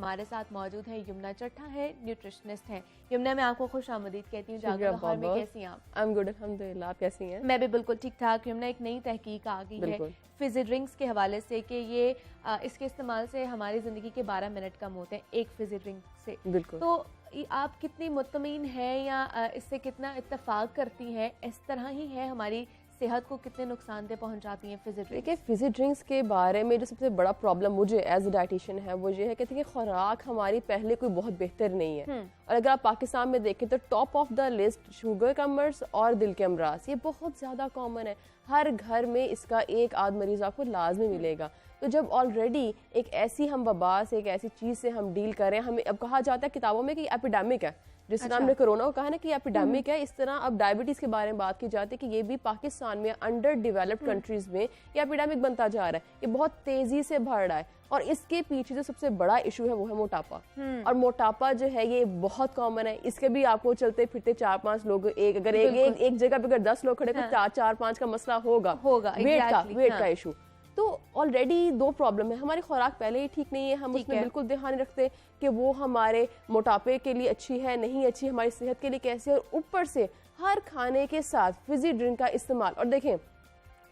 हमारे साथ मौजूद है यमुना चट्टा है, न्यूट्रिशनिस्ट हैं। यमुना, मैं आपको खुश आमदीद कहती हूँ। जाकर लाहौर में कैसी हैं आप? आई एम गुड अल्हम्दुलिल्लाह, आप कैसी हैं? मैं भी बिल्कुल ठीक ठाक। यमुना, एक नई तहकीक आ गई है फिजी ड्रिंक्स के हवाले से कि ये इसके इस्तेमाल से हमारी ज़िंदगी के 12 मिनट कम होते हैं एक फिजी ड्रिंक से। बिल्कुल। तो आप कितनी मुतमईन है या इससे कितना इत्तेफाक करती हैं? इस तरह ही है हमारी सेहत को कितने नुकसानदेह पहुंच जाती हैं फिजी ड्रिंक्स? देखिए, फिजी ड्रिंक्स के बारे में जो सबसे बड़ा प्रॉब्लम मुझे एज अ डाइटिशियन है वो ये है कि देखिए, खुराक हमारी पहले कोई बहुत बेहतर नहीं है। और अगर आप पाकिस्तान में देखें तो top of the list sugar commerce और दिल के अमराज, ये बहुत ज़्यादा कॉमन है। हर घर में इसका एक आध मरीज आपको लाजमी मिलेगा। तो जब ऑलरेडी एक ऐसी हम वबा से, एक ऐसी चीज़ से हम डील कर रहे हैं, हमें अब कहा जाता है किताबों में कि एपिडेमिक है, जिस तरह हमने कोरोना को कहा ना कि एपिडेमिक है, इस तरह अब डायबिटीज के बारे में बात की जाती है कि ये भी पाकिस्तान में अंडर डेवलप्ड कंट्रीज में ये एपिडेमिक बनता जा रहा है। ये बहुत तेजी से बढ़ रहा है और इसके पीछे जो सबसे बड़ा इशू है वो है मोटापा। और मोटापा जो है ये बहुत कॉमन है। इसके भी आपको चलते फिरते 4-5 लोग एक जगह पे अगर 10 लोग खड़े तो 4-5 का मसला होगा वेट का इशू। तो ऑलरेडी 2 प्रॉब्लम है। हमारी खुराक पहले ही ठीक नहीं है, हम उसमें बिल्कुल ध्यान नहीं रखते कि वो हमारे मोटापे के लिए अच्छी है नहीं अच्छी, हमारी सेहत के लिए कैसी है। और ऊपर से हर खाने के साथ फिजी ड्रिंक का इस्तेमाल। और देखें,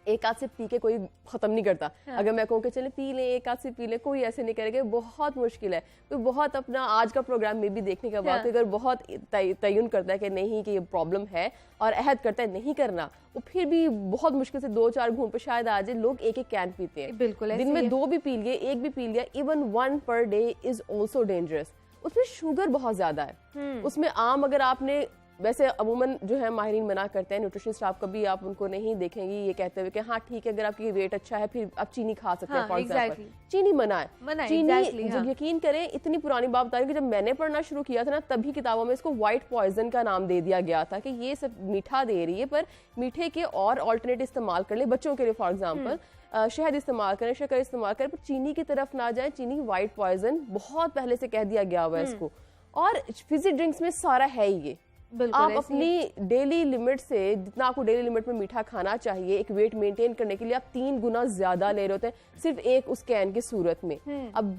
एक आध से पी के कोई खत्म नहीं करता। अगर मैं कहूँ कि चले पी लें, एक आध से पी लें, कोई ऐसे नहीं करेगा, बहुत मुश्किल है। कोई बहुत अपना आज का प्रोग्राम में भी देखने के बाद अगर बहुत तयन करता है कि नहीं कि ये प्रॉब्लम है और अहद करता है नहीं करना, वो फिर भी बहुत मुश्किल से 2-4 घूंट पे शायद आ जाए। लोग एक कैन पीते हैं, बिल्कुल दिन में 2 भी पी लिए, 1 भी पी लिया। Even 1 per day is also dangerous. उसमें शुगर बहुत ज्यादा है। उसमें आम अगर आपने वैसे अमूमन जो है माहिरीन मना करते हैं, न्यूट्रिशनिस्ट आप कभी आप उनको नहीं देखेंगे ये कहते हुए कि हाँ ठीक है, अगर आपकी वेट अच्छा है फिर आप चीनी खा सकते हैं। फॉर एग्जांपल चीनी मना है। चीनी जब यकीन करें, इतनी पुरानी बात बता रही हूँ कि जब मैंने पढ़ना शुरू किया था ना, तभी किताबों में इसको व्हाइट पॉइजन का नाम दे दिया गया था कि ये सब मीठा दे रही है, पर मीठे के और ऑल्टरनेट इस्तेमाल कर ले। बच्चों के लिए फॉर एग्जाम्पल शहद इस्तेमाल करें, शक्कर इस्तेमाल करें, पर चीनी की तरफ ना जाए। चीनी व्हाइट पॉइजन बहुत पहले से कह दिया गया हुआ है इसको। और फिजी ड्रिंक्स में सारा है ही ये। आप अपनी डेली लिमिट से, जितना आपको डेली लिमिट में मीठा खाना चाहिए एक वेट मेंटेन करने के लिए, आप 3 गुना ज्यादा ले रहे होते हैं सिर्फ एक उस कैन की सूरत में। अब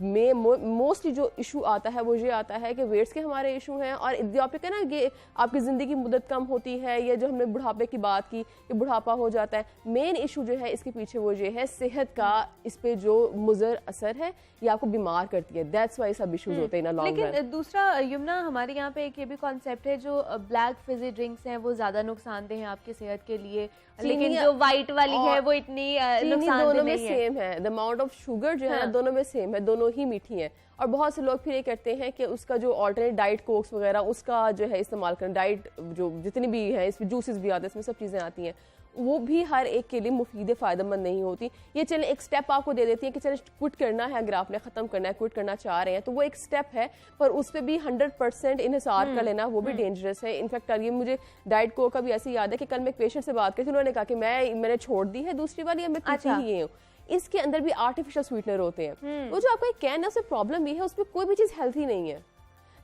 मोस्टली जो इशू आता है वो ये आता है कि वेट्स के हमारे इशू हैं और इडियोपिक है ना, ये आपकी जिंदगी की मुद्दत कम होती है, या जो हमने बुढ़ापे की बात की कि बुढ़ापा हो जाता है। मेन इशू जो है इसके पीछे वो ये है सेहत का, इस पे जो मुज़र असर है, ये आपको बीमार करती है। दैट्स वाई सब इश्यूज होते हैं ना लॉन्ग रन। लेकिन दूसरा यमुना, हमारे यहाँ पे एक ये भी कॉन्सेप्ट है, जो ब्लैक फिजी ड्रिंक्स हैं वो ज्यादा नुकसानदेह हैं आपकी सेहत के लिए, लेकिन जो व्हाइट वाली है वो इतनी नुकसानदेह नहीं है। सेम है, द अमाउंट ऑफ शुगर जो है दोनों में सेम है, दोनों ही मीठी है। और बहुत से लोग फिर ये कहते हैं कि उसका जो ऑल्टरनेट डाइट कोक्स वगैरह उसका जो है इस्तेमाल करें। डाइट जो जितनी भी है, इसमें जूसेस भी आते हैं, इसमें सब चीजें आती हैं, वो भी हर एक के लिए मुफीद फायदेमंद नहीं होती। ये चले एक स्टेप आपको दे देती है कि चले क्विट करना है, अगर आपने खत्म करना है, क्विट करना चाह रहे हैं तो वो एक स्टेप है, पर उस पर भी 100% इन्हिसार कर लेना वो भी डेंजरस है। इनफैक्ट ये मुझे डाइट को का भी ऐसे याद है कि कल मैं एक पेशेंट से बात करी थी, उन्होंने कहा कि मैंने छोड़ दी है दूसरी वाली, मैं पीती ही हूँ। इसके अंदर भी आर्टिफिशियल स्वीटनर होते हैं। वो जो आपका कैन है उससे प्रॉब्लम ये है, उसमें कोई भी चीज हेल्थी नहीं है।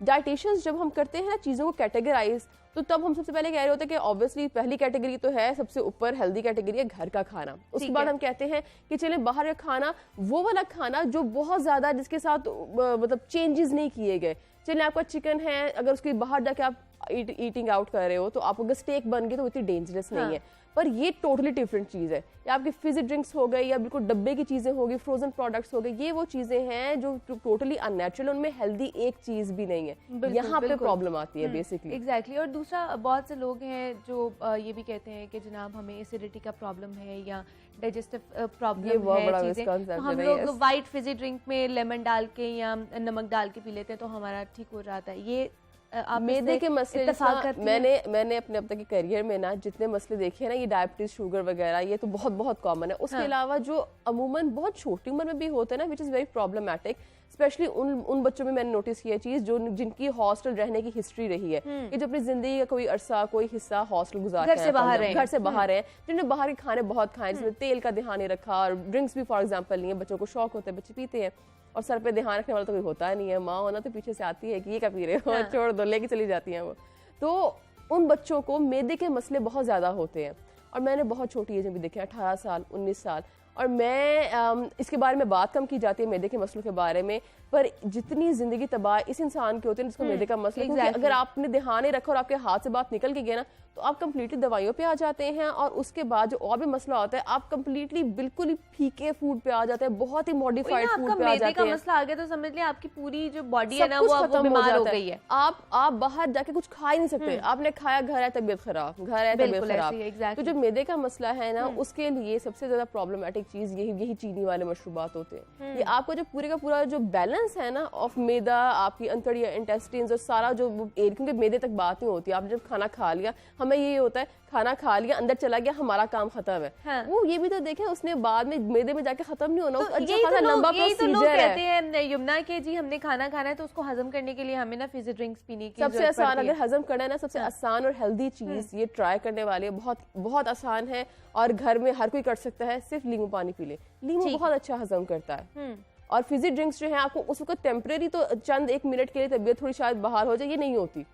डाइटिशियंस जब हम करते हैं ना चीजों को कैटेगराइज, तो तब हम सबसे पहले कह रहे होते हैं कि ऑब्वियसली पहली कैटेगरी तो है, सबसे ऊपर हेल्दी कैटेगरी है घर का खाना। उसके बाद हम कहते हैं कि चले बाहर का खाना, वो वाला खाना जो बहुत ज्यादा जिसके साथ मतलब चेंजेस नहीं किए गए। चलिए आपका चिकन है, अगर उसके बाहर जाके आप ईटिंग आउट कर रहे हो तो आप अगर स्टेक बन गए तो इतनी डेंजरस नहीं है, पर ये टोटली डिफरेंट चीज है। या आपकी फिजी ड्रिंक्स हो गई, या बिल्कुल डब्बे की चीजें हो गई, फ्रोजन प्रोडक्ट्स हो गए, ये वो चीजें हैं जो टोटली अननेचुरल, उनमें हेल्दी एक चीज भी नहीं है। यहाँ पे प्रॉब्लम आती है बेसिकली। एग्जैक्टली। और दूसरा, बहुत से लोग हैं जो ये भी कहते हैं कि जनाब हमें एसिडिटी का प्रॉब्लम है या डाइजेस्टिव प्रॉब्लम है, चीजें हम लोग वाइट फिजी ड्रिंक में लेमन डाल के या नमक डाल के पी लेते हैं तो हमारा ठीक हो जाता है। ये मैदे के मसले, मैंने अपने अब तक के करियर में ना जितने मसले देखे हैं ना, ये डायबिटीज, शुगर वगैरह, ये तो बहुत बहुत कॉमन है। उसके अलावा जो अमूमन बहुत छोटी उम्र में भी होता है ना, which is very problematic, specially उन बच्चों में मैंने नोटिस किया चीज जो जिनकी हॉस्टल रहने की हिस्ट्री रही है, कि जो अपनी जिंदगी का कोई अरसा, कोई हिस्सा हॉस्टल गुजारते हैं, घर से बाहर है, जिन्होंने बाहर के खाने बहुत खाए, जिसमें तेल का ध्यान नहीं रखा, और ड्रिंक्स भी फॉर एग्जाम्पल नहीं है, बच्चों को शौक होता है, बच्चे पीते हैं, और सर पे ध्यान रखने वाला तो कोई होता नहीं है। माँ होना तो पीछे से आती है कि ये क्या पी रहे हो, छोड़ दो, लेके चली जाती हैं वो। तो उन बच्चों को मैदे के मसले बहुत ज्यादा होते हैं, और मैंने बहुत छोटी एज में भी देखे, 18 साल 19 साल, और मैं इसके बारे में बात कम की जाती है मैदे के मसलों के बारे में, पर जितनी जिंदगी तबाह इस इंसान की होती है जिसको मैदे का मसला, क्योंकि अगर आपने ध्यान नहीं रखा और आपके हाथ से बात निकल के गया ना तो आप कंप्लीटली दवाइयों पे आ जाते हैं, और उसके बाद जो और भी मसला होता है आप कंप्लीटली बिल्कुल ही फीके फूड पे आ जाते हैं, बहुत ही मॉडिफाइड फूड पे आ जाते हैं। मसला आ गया तो समझ लिया आपकी पूरी जो बॉडी है ना वो बीमार हो गई है। आप बाहर जाके कुछ खा ही नहीं सकते, आपने खाया घर है तबीयत खराब, घर है तबीयत खराब। तो जो मैदे का मसला है ना उसके लिए सबसे ज्यादा प्रॉब्लमेटिक चीज यही चीनी वाले मशरूबात होते हैं। ये आपका जो पूरे का पूरा जो बैलेंस है ना ऑफ मैदा, आपकी अंतड़ियां, इंटेस्टाइन्स और सारा जो क्योंकि मैदे तक बात नहीं होती, आप जब खाना खा लिया, हमें ये होता है खाना खा लिया अंदर चला गया हमारा काम खत्म है। हाँ। वो ये भी तो देखें उसने बाद में मैदे में जाके खत्म नहीं होना, तो अच्छा खासा लंबा प्रोसीजर है। कहते हैं यमुना के जी हमने खाना खाना है तो उसको हजम करने के लिए हमें ना फिजी ड्रिंक्स पीने की सबसे आसान, अगर हजम करना है ना सबसे आसान और हेल्दी चीज ये ट्राई करने वाली है, बहुत बहुत आसान है और घर में हर कोई कर सकता है। सिर्फ नींबू पानी पी ले, नींबू बहुत अच्छा हजम करता है। और फिजी ड्रिंक्स जो है आपको उस वक्त टेम्परेरी तो चंद एक मिनट के लिए तबीयत थोड़ी शायद बाहर हो जाए, ये नहीं होती,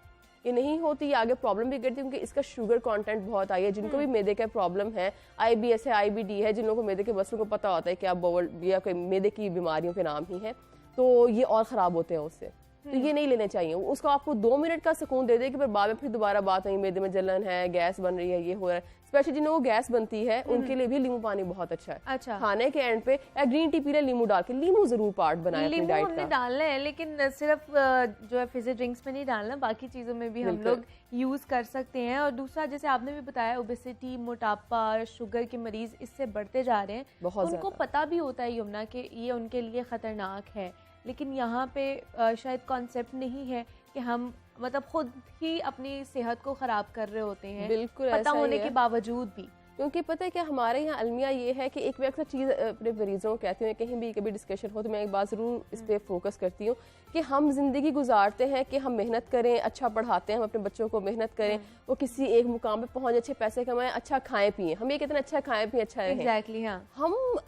ये आगे प्रॉब्लम भी करती है क्योंकि इसका शुगर कंटेंट बहुत आई है। जिनको भी मैदे का प्रॉब्लम है, IBS है, IBD है, जिन लोगों को मैदे के मसलों को पता होता है कि आप बाउल या कोई मैदे की बीमारियों के नाम ही है, तो ये और ख़राब होते हैं उससे, तो ये नहीं लेने चाहिए। उसको आपको 2 मिनट का सुकून दे दे कि फिर बाद में फिर दोबारा बात नहीं, मैदे में जलन है, गैस बन रही है, ये हो रहा है। स्पेशली जिनको गैस बनती है उनके लिए भी नींबू पानी बहुत अच्छा है। अच्छा, खाने के एंड पे या ग्रीन टी पी ले, नींबू डाल के, नींबू जरूर पार्ट बनाए अपनी डाइट का। डालना है लेकिन सिर्फ जो है फिजी ड्रिंक्स में नहीं डालना, बाकी चीजों में भी हम लोग यूज कर सकते हैं। और दूसरा जैसे आपने भी बताया ओबेसिटी, मोटापा, शुगर के मरीज इससे बढ़ते जा रहे हैं, उनको पता भी होता है यमुना कि ये उनके लिए खतरनाक है, लेकिन यहाँ पे शायद कॉन्सेप्ट नहीं है कि हम मतलब खुद ही अपनी सेहत को खराब कर रहे होते हैं, बिल्कुल पता होने के बावजूद भी। क्योंकि पता है कि हमारे यहाँ अलमिया ये है कि एक मैं अक्सर चीज़ अपने मरीजों को कहती हूँ, कहीं भी कभी डिस्कशन हो तो मैं एक बात ज़रूर इस पर फोकस करती हूँ कि हम जिंदगी गुजारते हैं कि हम मेहनत करें, अच्छा पढ़ाते हैं, हम अपने बच्चों को मेहनत करें, वो किसी एक मुकाम पे पहुँच, अच्छे पैसे कमाएं, अच्छा खाएं पिएं। हम ये कहते हैं अच्छा खाएं पिएं, अच्छा रहें। एग्जैक्टली, हाँ। हम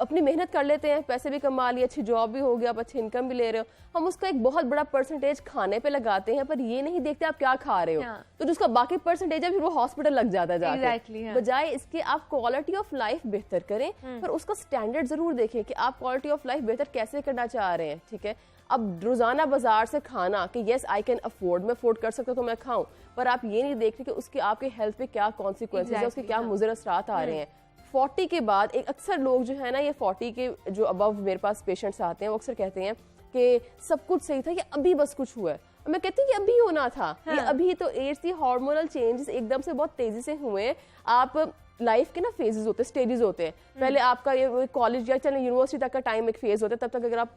अपनी मेहनत कर लेते हैं, पैसे भी कमा लिए, अच्छी जॉब भी हो गया, आप अच्छी इनकम भी ले रहे हो, हम उसका एक बहुत बड़ा परसेंटेज खाने पे लगाते हैं, पर ये नहीं देखते आप क्या खा रहे हो। तो जिसका बाकी परसेंटेज है फिर वो हॉस्पिटल लग जाता है जाके। बजाय इसके आप क्वालिटी ऑफ लाइफ बेहतर करें, पर उसका स्टैंडर्ड जरूर देखें कि आप क्वालिटी ऑफ लाइफ बेहतर कैसे करना चाह रहे हैं। ठीक है, अब रोजाना बाजार से खाना कि यस आई कैन अफोर्ड, मैं अफोर्ड कर सकता तो मैं खाऊं, पर आप ये नहीं देख रहे कि उसके आपके हेल्थ पे क्या कॉन्सिक्वेंसेज है, उसके क्या मुज़र असरात आ रहे हैं। 40 के बाद एक अक्सर लोग जो है ना, ये 40 के जो अबव मेरे पास पेशेंट्स आते हैं, वो अक्सर कहते हैं कि सब कुछ सही था, ये अभी बस कुछ हुआ है। मैं कहती हूँ कि अभी होना था। हाँ। ये अभी तो एज थी, हार्मोनल चेंजेस एकदम से बहुत तेजी से हुए। आप लाइफ के ना फेजेस होते हैं, स्टेजेस होते हैं। पहले आपका ये कॉलेज या चलो यूनिवर्सिटी तक का टाइम एक फेज होता है, तब तक अगर आप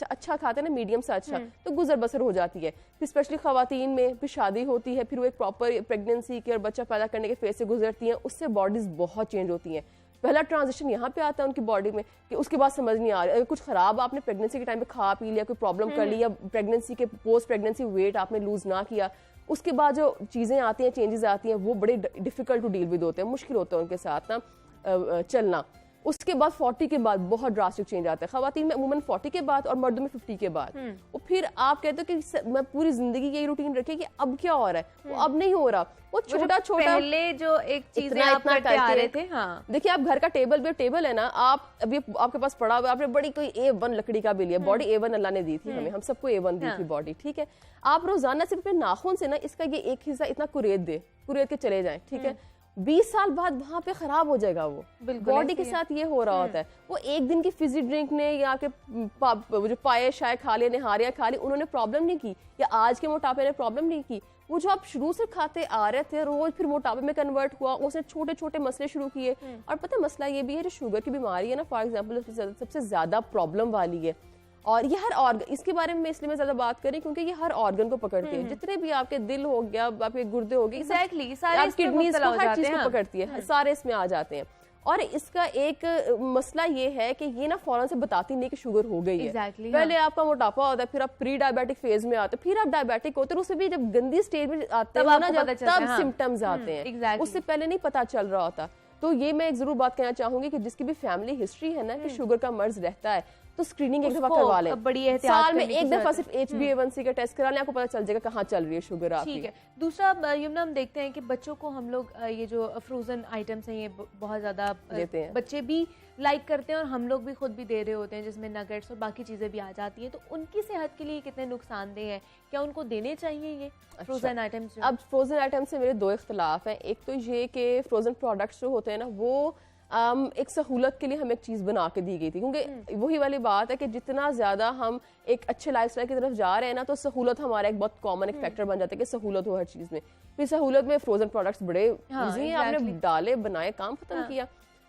अच्छा खाते हैं ना, मीडियम से अच्छा, तो गुजर बसर हो जाती है। फिर स्पेशली खवातीन में फिर शादी होती है, फिर वो एक प्रॉपर प्रेगनेंसी के और बच्चा पैदा करने के फेज से गुजरती हैं, उससे बॉडीज बहुत चेंज होती हैं। पहला ट्रांजिशन यहाँ पे आता है उनकी बॉडी में कि उसके बाद समझ नहीं आ रहा, अगर कुछ खराब आपने प्रेगनेंसी के टाइम पे खा पी लिया, कोई प्रॉब्लम कर ली, या प्रेगनेंसी के पोस्ट प्रेगनेंसी वेट आपने लूज ना किया, उसके बाद जो चीज़ें आती हैं, चेंजेस आती हैं, वो बड़े डिफिकल्ट टू डील विद होते हैं, मुश्किल होता है उनके साथ ना चलना। उसके बाद 40 के बाद बहुत ड्रास्टिक चेंज आता है, खवातीन में अमूमन 40 के बाद और मर्दों में 50 के बाद। और फिर आप कहते हो कि मैं पूरी जिंदगी यही रूटीन रखी कि अब क्या हो रहा है, वो अब नहीं हो रहा। वो छोटा छोटा पहले जो एक चीजें आप करते आ रहे थे। हाँ, देखिए आप घर का टेबल है ना, आप अभी आपके पास पड़ा हुआ, आपने बड़ी कोई A1 लकड़ी का भी लिया, बॉडी A1 अल्लाह ने दी थी हमें, हम सबको A1 दी थी बॉडी। ठीक है, आप रोजाना सिर्फ अपने नाखून से ना इसका ये एक हिस्सा इतना कुरेद के चले जाएं। ठीक है, 20 साल बाद वहां पे खराब हो जाएगा वो। बॉडी के साथ ये हो रहा होता है। वो एक दिन की फिजी ड्रिंक ने या के जो पाए शाय खा लिए, निहारियां खा ली, उन्होंने प्रॉब्लम नहीं की, या आज के मोटापे ने प्रॉब्लम नहीं की। वो जो आप शुरू से खाते आ रहे थे रोज, फिर मोटापे में कन्वर्ट हुआ, उसने छोटे छोटे मसले शुरू किए। और पता है मसला ये भी है, जो शुगर की बीमारी है ना, फॉर एग्जाम्पल सबसे ज्यादा प्रॉब्लम वाली है, और ये हर ऑर्गन, इसके बारे में इसलिए मैं ज्यादा बात करें क्योंकि ये हर ऑर्गन को पकड़ती है। जितने भी आपके दिल हो गया, आपके गुर्दे हो गए, सारे किडनीज को, हर चीज को पकड़ती है, सारे इसमें आ जाते हैं। और इसका एक मसला ये है कि ये ना फौरन से बताती नहीं कि शुगर हो गई है। पहले आपका मोटापा होता है, फिर आप प्री डायबिटिक फेज में आते हैं, फिर आप डायबिटिक होते हैं, उससे भी जब गंदी स्टेज में आते हैं ना, तब सिम्टम्स आते हैं, उससे पहले नहीं पता चल रहा होता। तो ये मैं एक जरूर बात कहना चाहूंगी कि जिसकी भी फैमिली हिस्ट्री है ना कि शुगर का मर्ज रहता है, तो स्क्रीनिंग एक दफा करवा लें, बड़ी एहतियात साल में एक दफा सिर्फ HbA1c का टेस्ट करा लें, आपको पता चल जाएगा कहाँ चल रही है शुगर आपकी। ठीक है। दूसरा यमुना, हम देखते हैं कि बच्चों को हम लोग ये जो फ्रोजन आइटम्स हैं ये बहुत ज्यादा देते हैं, बच्चे भी लाइक करते हैं और हम लोग भी खुद भी दे रहे होते हैं, जिसमें नगेट्स और बाकी चीजें भी आ जाती हैं, तो उनकी सेहत के लिए कितने नुकसानदेह है, क्या उनको देने चाहिए ये फ्रोजन आइटम्स? अब फ्रोजन आइटम्स से मेरे दो इख्तलाफ हैं। एक तो ये कि फ्रोजन प्रोडक्ट्स जो होते हैं ना वो एक सहूलत के लिए हमें एक चीज़ बना के दी गई थी, क्योंकि वही वाली बात है कि जितना ज़्यादा हम एक अच्छे लाइफस्टाइल की तरफ जा रहे हैं ना, तो सहूलत हमारा एक बहुत कॉमन एक फैक्टर बन जाता है कि सहूलत हो हर चीज़ में। फिर सहूलत में फ्रोजन प्रोडक्ट्स बड़े ईजी हैं, आपने डाले बनाए काम खत्म किया।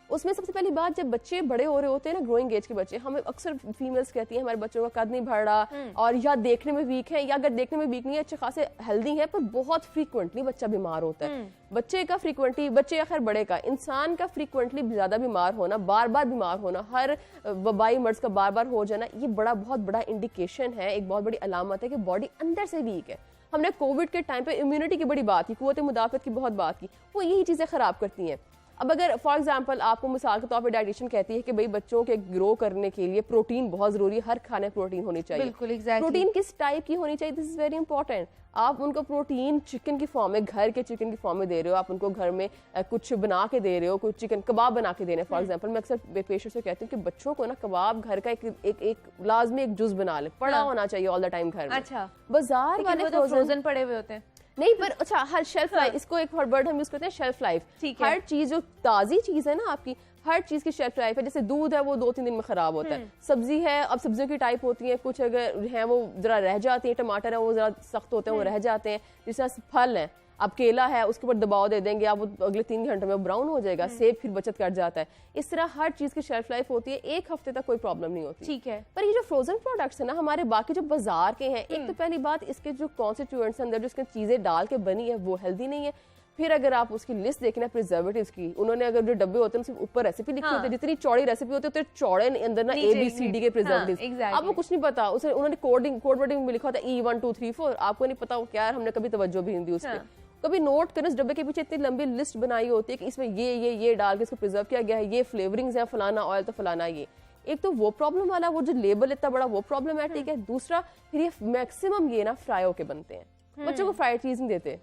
उसमें सबसे पहली बात, जब बच्चे बड़े हो रहे होते हैं ना, ग्रोइंग एज के बच्चे, हमें अक्सर फीमेल्स कहती हैं हमारे बच्चों का कद नहीं बढ़ रहा और या देखने में वीक है, या अगर देखने में वीक नहीं है अच्छे खासे हेल्दी है, पर बहुत फ्रीक्वेंटली बच्चा बीमार होता है। बच्चे का फ्रीक्वेंटली, बच्चे या खैर बड़े का, इंसान का फ्रीक्वेंटली ज्यादा बीमार होना, बार बार बीमार होना, हर वबाई मर्ज का बार बार हो जाना, ये बहुत बड़ा इंडिकेशन है, एक बहुत बड़ी अलामत है कि बॉडी अंदर से वीक है। हमने कोविड के टाइम पे इम्यूनिटी की बड़ी बात की, कुव्वत मुदाफत की बहुत बात की, वो यही चीजें खराब करती हैं। अब अगर फॉर एग्जांपल आपको मिसाल के तौर पे डाइटिशियन कहती है कि भाई बच्चों के ग्रो करने के लिए प्रोटीन बहुत जरूरी है, हर खाने प्रोटीन होनी चाहिए। बिल्कुल, exactly. प्रोटीन किस टाइप की होनी चाहिए, दिस इज वेरी इंपॉर्टेंट। आप उनको प्रोटीन चिकन की फॉर्म में, घर के चिकन की फॉर्म में दे रहे हो, आप उनको घर में कुछ बना के दे रहे हो, कुछ चिकन कबाब बना के दे रहे हैं फॉर एग्जांपल। मैं अक्सर पेशेंट से कहती हूँ कि बच्चों को ना कबाब घर का एक लाजमी एक जुज बना ले, पड़ा होना चाहिए ऑल द टाइम घर में। अच्छा, बाजार वाले फ्रोजन पड़े हुए होते हैं नहीं, पर अच्छा हर शेल्फ लाइफ, इसको एक वर्ड हम यूज करते हैं शेल्फ लाइफ। हर चीज जो ताजी चीज है ना आपकी, हर चीज की शेल्फ लाइफ है। जैसे दूध है वो 2-3 दिन में खराब होता है, सब्जी है, अब सब्जियों की टाइप होती है, कुछ अगर है वो जरा रह जाती है, टमाटर है वो जरा सख्त होते हैं वो रह जाते हैं, जिस तरह फल है, अब केला है उसके ऊपर दबाव दे देंगे आप, वो अगले 3 घंटे में ब्राउन हो जाएगा, सेब फिर बचत कर जाता है। इस तरह हर चीज की शेल्फ लाइफ होती है, 1 हफ्ते तक कोई प्रॉब्लम नहीं होती। ठीक है। पर ये जो फ्रोजन प्रोडक्ट्स है ना हमारे बाकी जो बाजार के हैं, एक तो पहली बात इसके जो कॉन्स्टिट्यूएंट्स अंदर जो इसके चीजें डाल के बनी है वो हेल्दी नहीं है। फिर अगर आप उसकी लिस्ट देखें ना प्रिजर्वेटिव्स की, उन्होंने अगर जो डब्बे होते हैं सिर्फ ऊपर रेसिपी लिखी होती है, जितनी चौड़ी रेसिपी होती है उतने चौड़े अंदर ना ABCD के प्रिजर्वेटिव्स, आपको कुछ नहीं पता। उसे उन्होंने कोड वर्डिंग में लिखा होता है E1 2 3 4, आपको नहीं पता क्या है, हमने कभी तवज्जो भी नहीं दी उस पर। कभी नोट करें, इस डब्बे के पीछे इतनी लंबी लिस्ट बनाई होती है कि इसमें ये डाल के इसको प्रिजर्व किया गया है, ये फ्लेवरिंग्स है, फलाना ऑयल तो फलाना ये। एक तो वो प्रॉब्लम वाला, वो जो लेबल इतना बड़ा वो प्रॉब्लमैटिक है। दूसरा फिर ये मैक्सिमम ये ना फ्राई होके बनते हैं, बच्चों को फ्राइड चीज नहीं देते।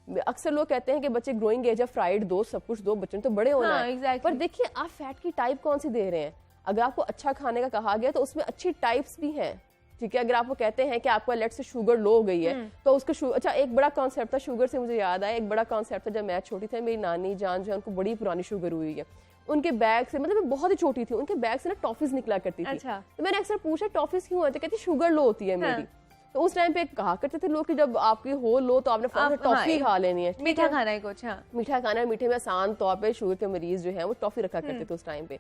अक्सर लोग कहते हैं कि बच्चे ग्रोइंग एज है, फ्राइड दो, सब कुछ दो, बच्चों तो बड़े होना है। exactly. पर देखिए आप फैट की टाइप कौन सी दे रहे हैं। अगर आपको अच्छा खाने का कहा गया तो उसमें अच्छी टाइप्स भी हैं, ठीक है। अगर आपको कहते हैं कि आपका लेट से शुगर लो हो गई है तो उसका अच्छा, एक बड़ा कॉन्सेप्ट था शुगर से मुझे याद आया, एक बड़ा कॉन्सेप्ट था जब मैं छोटी थी, मेरी नानी जान जो है उनको बड़ी पुरानी शुगर हुई है, उनके बैग से, मतलब मैं बहुत ही छोटी थी, उनके बैग से ना टॉफीज निकला करती थी। अच्छा। तो मैंने अक्सर पूछा टॉफीज क्यों आती, कहती शुगर लो होती है मेरी। तो उस टाइम पे कहा करते थे लोग कि जब आपकी हो लो तो आपने टॉफी खा लेनी है, मीठा खाना है कुछ। मीठा खाना है, मीठे में आसान तौर पे शुगर के मरीज जो है वो टॉफी रखा करते थे उस टाइम पे।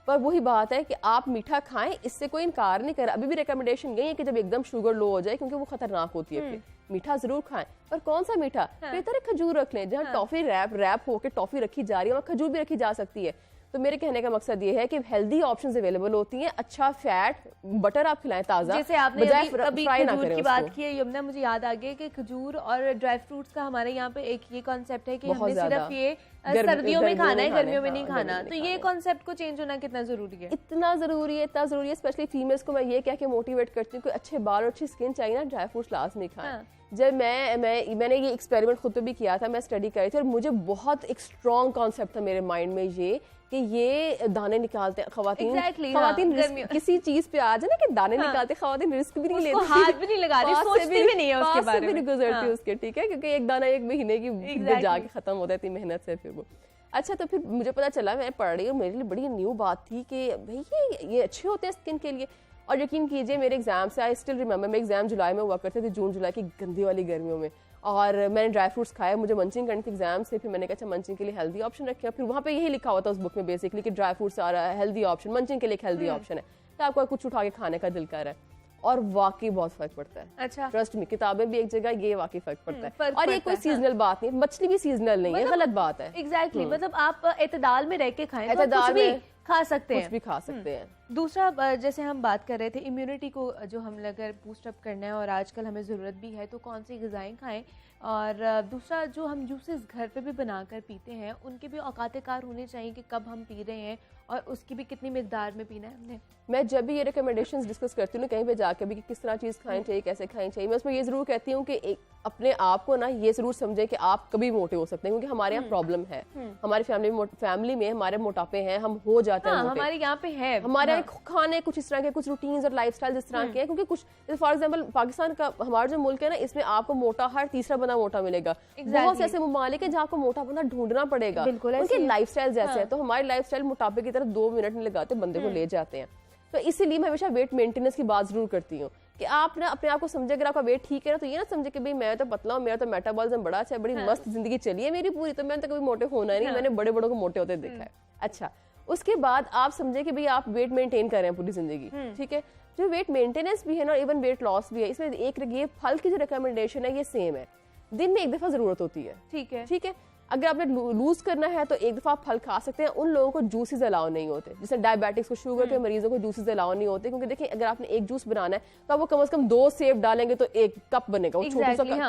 पर वही बात है कि आप मीठा खाएं, इससे कोई इनकार नहीं कर रहा। अभी भी रिकमेंडेशन यही है कि जब एकदम शुगर लो हो जाए, क्योंकि वो खतरनाक होती है, फिर मीठा जरूर खाएं, पर कौन सा मीठा, बेहतर है खजूर रख लें। जहाँ टॉफी रैप होकर टॉफी रखी जा रही है वहाँ खजूर भी रखी जा सकती है। तो मेरे कहने का मकसद ये है कि हेल्दी ऑप्शंस अवेलेबल होती हैं, अच्छा फैट बटर आप खिलाएं ताजा। जैसे आपने अभी खजूर की बात की है यमुना, मुझे याद आ गया कि खजूर और ड्राई फ्रूट्स का हमारे यहाँ पे एक ये कॉन्सेप्ट है कि हमने सिर्फ ये सर्दियों में खाना है, गर्मियों में नहीं खाना। तो ये कॉन्सेप्ट को चेंज होना कितना जरूरी है? इतना जरूरी है, इतना जरूरी है। स्पेशली फीमेल्स को मैं ये कह के मोटिवेट करती हूँ कि अच्छे बाल और अच्छी स्किन चाहिए ना, ड्राई फ्रूट्स लाजमी खाएं। जब मैंने ये एक्सपेरिमेंट खुद पे भी किया था, मैं स्टडी कर रही थी और मुझे बहुत एक स्ट्रॉन्ग कॉन्सेप्ट था मेरे माइंड में ये कि ये दाने निकालते हैं खवातीन किसी चीज पे आ जाए ना कि दाने निकालते, खवातीन रिस्क भी नहीं लेती, हाथ भी नहीं लगा रही, सोचती भी नहीं है उसके बारे में, भी गुजरती उसके, ठीक है, क्योंकि एक दाना 1 महीने की जाके खत्म होता है इतनी मेहनत से फिर वो। अच्छा, तो फिर मुझे पता चला, मैं पढ़ रही हूँ, मेरे लिए बड़ी न्यू बात थी कि भाई ये अच्छे होते हैं स्किन के लिए। और यकीन कीजिए मेरे एग्जाम से, आई स्टिल रिमेंबर, मेरे एग्जाम जुलाई में हुआ करते थे, जून जुलाई की गंदी वाली गर्मियों में, और मैंने ड्राई फ्रूट्स खाए, मुझे मंचिंग करनी थी एग्जाम से। फिर मैंने कहा अच्छा मंचिंग के लिए हेल्दी ऑप्शन रखे, फिर वहाँ पे यही लिखा हुआ था उस बुक में बेसिकली कि ड्राई फ्रूट्स आ रहा है हेल्दी ऑप्शन, मंचिंग के लिए एक हेल्दी ऑप्शन है, तो आपको कुछ उठा के खाने का दिल कर रहा है, और वाकई बहुत फर्क पड़ता है। अच्छा, ट्रस्ट में, किताबें भी एक जगह, ये वाकई फर्क पड़ता है। और ये कोई सीजनल बात नहीं, मछली भी सीजनल नहीं है, गलत बात है। एग्जैक्टली, मतलब आप एतदाल में रह के खाएं, कुछ भी खा सकते हैं, कुछ भी खा सकते हैं। दूसरा जैसे हम बात कर रहे थे इम्यूनिटी को जो हम अगर बूस्टअप करना है और आजकल हमें ज़रूरत भी है, तो कौन सी ग़िज़ाएँ खाएं, और दूसरा जो हम जूसेस घर पे भी बनाकर पीते हैं उनके भी औकात-ए-कार होने चाहिए कि कब हम पी रहे हैं और उसकी भी कितनी मिकदार में पीना है हमने। मैं जब भी ये रिकमेंडेशंस डिस्कस करती हूँ ना कहीं पे जाकर भी कि किस तरह चीज़ खानी चाहिए, कैसे खानी चाहिए, मैं उसमें ये ज़रूर कहती हूँ कि अपने आप को ना ये ज़रूर समझें कि आप कभी मोटे हो सकते हैं, क्योंकि हमारे यहाँ प्रॉब्लम है, हमारी फैमिली में हमारे मोटापे हैं, हम हो जाते हैं मोटे, हमारे यहाँ पे है, हमारे यहाँ खाने कुछ इस तरह के, कुछ रूटीन्स और लाइफस्टाइल इस तरह के हैं, क्योंकि कुछ फॉर एग्जांपल पाकिस्तान का हमारा जो मुल्क है ना, इसमें आपको मोटा हर तीसरा बंदा मोटा मिलेगा। बहुत से ऐसे ममालिक है जहाँ आपको मोटा बंदा ढूंढना पड़ेगा, उनके लाइफस्टाइल जैसे है, तो हमारी लाइफस्टाइल मोटापे की तरफ 2 मिनट नहीं लगाते, बंदे को ले जाते हैं। तो इसीलिए मैं हमेशा वेट मेंटेनेंस की बात जरूर करती हूँ कि आप ना अपने आप को समझे, अगर आपका वेट ठीक है ना, तो ये ना समझे कि भाई मैं तो पतला हूँ, मेरा तो मेटाबॉलिज्म बड़ा अच्छा है, बड़ी मस्त जिंदगी चली है मेरी पूरी, तो मैंने तो कभी मोटे होना ही नहीं, मैंने बड़े बड़ों को मोटे होते देखा है। अच्छा, उसके बाद आप समझे कि भाई आप वेट मेंटेन कर रहे हैं पूरी जिंदगी, ठीक है। जो वेट मेंटेनेंस भी है ना, इवन वेट लॉस भी है, इसमें एक ये फल की जो रिकमेंडेशन है ये सेम है, दिन में 1 दफा जरूरत होती है, ठीक है, ठीक है। अगर आपने लूज करना है तो 1 दफा आप फल खा सकते हैं। उन लोगों को जूसेस अलाउ नहीं होते, जैसे डायबिटिक्स को, शुगर के मरीजों को जूसेस अलाउ नहीं होते, क्योंकि देखिए अगर आपने एक जूस बनाना है तो आप वो कम से कम 2 सेब डालेंगे तो 1 कप बनेगा, वो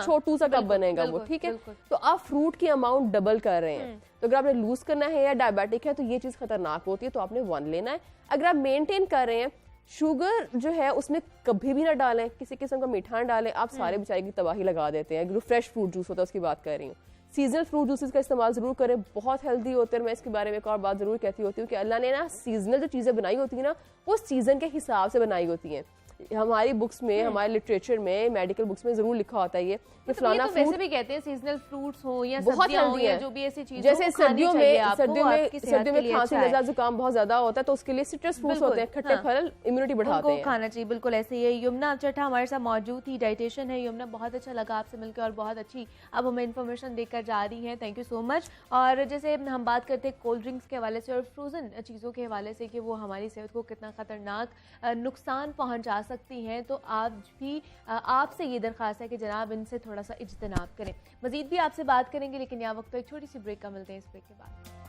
छोटू सा कप बनेगा वो, ठीक है। तो आप फ्रूट की अमाउंट डबल कर रहे हैं। तो अगर आपने लूज करना है या डायबिटिक है तो ये चीज खतरनाक होती है, तो आपने 1 लेना है। अगर आप मेंटेन कर रहे हैं, शुगर जो है उसमें कभी भी ना डालें, किसी किस्म का मीठा ना डालें, आप सारे बेचारे की तबाही लगा देते हैं। जो फ्रेश फ्रूट जूस होता है उसकी बात कर रही हूँ। सीजनल फ्रूट जूसेस का इस्तेमाल जरूर करें, बहुत हेल्दी होते हैं। मैं इसके बारे में एक और बात जरूर कहती होती हूँ कि अल्लाह ने ना सीजनल जो चीज़ें बनाई होती है ना, वो सीजन के हिसाब से बनाई होती हैं। हमारी बुक्स में, हमारे लिटरेचर में, मेडिकल बुक्स में जरूर लिखा होता है ये कि फलाना फ्रूट, वैसे भी कहते हैं सीजनल फ्रूट्स हो या सब्जियां हो या जो भी ऐसी चीज, जैसे सर्दियों में खांसी नज़ला जुकाम बहुत ज्यादा होता है तो उसके लिए सिट्रस फ्रूट्स होते हैं, खट्टे फल इम्यूनिटी बढ़ाते हैं, खाना चाहिए। बिल्कुल ऐसे ही है। यमुना चट्टा हमारे साथ मौजूद थी, डाइटिशियन है। यमुना, बहुत अच्छा लगा आपसे मिलकर और बहुत अच्छी अब हमें इन्फॉर्मेशन देकर जा रही है, थैंक यू सो मच। और जैसे हम बात करते हैं कोल्ड ड्रिंक्स के हवाले से और फ्रोजन चीज़ों के हवाले से कि वो हमारी सेहत को कितना खतरनाक नुकसान पहुँचा सकती हैं, तो आज भी आपसे ये दरख्वास्त है कि जनाब इनसे थोड़ा सा इज्तनाब करें। मजीद भी आपसे बात करेंगे, लेकिन यहाँ वक्त तो एक छोटी सी ब्रेक का मिलते हैं, इस ब्रेक के बाद।